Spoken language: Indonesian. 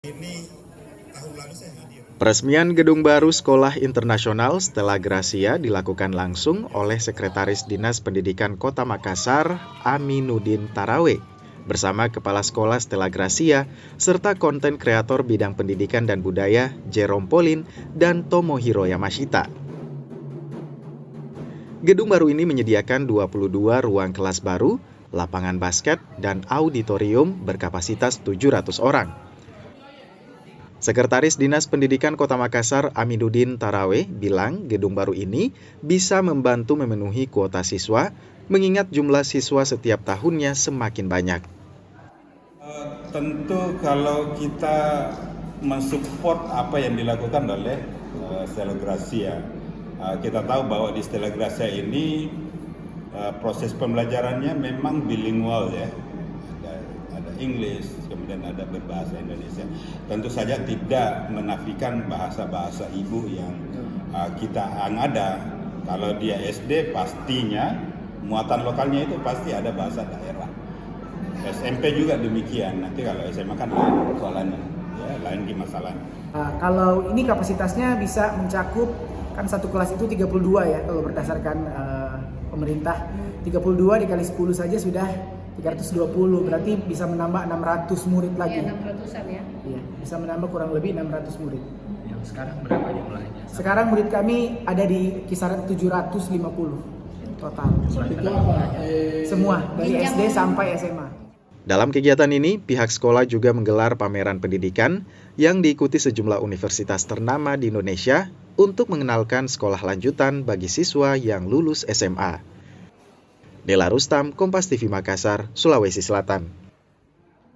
Ini tahun lalu saya hadir. Peresmian gedung baru Sekolah Internasional Stella Gracia dilakukan langsung oleh Sekretaris Dinas Pendidikan Kota Makassar, Aminuddin Tarawe, bersama Kepala Sekolah Stella Gracia, serta konten kreator bidang pendidikan dan budaya, Jerome Pauline, dan Tomohiro Yamashita. Gedung baru ini menyediakan 22 ruang kelas baru, lapangan basket, dan auditorium berkapasitas 700 orang. Sekretaris Dinas Pendidikan Kota Makassar, Aminuddin Tarawe, bilang gedung baru ini bisa membantu memenuhi kuota siswa, mengingat jumlah siswa setiap tahunnya semakin banyak. Tentu kalau kita mensupport apa yang dilakukan oleh Stella Gracia, kita tahu bahwa di Stella Gracia ini proses pembelajarannya memang bilingual ya. Ada Inggris, kemudian ada berbahasa Indonesia. Tentu saja tidak menafikan bahasa-bahasa ibu yang kita ada. Kalau dia SD pastinya muatan lokalnya itu pasti ada bahasa daerah. SMP juga demikian. Nanti kalau SMA kan lain soalannya, ya, lain di masalahnya. Kalau ini kapasitasnya bisa mencakup, kan satu kelas itu 32 ya kalau berdasarkan pemerintah. 32 dikali 10 saja sudah 320, berarti bisa menambah 600 murid lagi. Iya, 600-an ya. Iya, bisa menambah kurang lebih 600 murid. Yang sekarang berapa jumlahnya? Sekarang murid kami ada di kisaran 750 total. Semua dari SD sampai SMA. Dalam kegiatan ini, pihak sekolah juga menggelar pameran pendidikan yang diikuti sejumlah universitas ternama di Indonesia untuk mengenalkan sekolah lanjutan bagi siswa yang lulus SMA. Dela Rustam, Kompas TV Makassar, Sulawesi Selatan.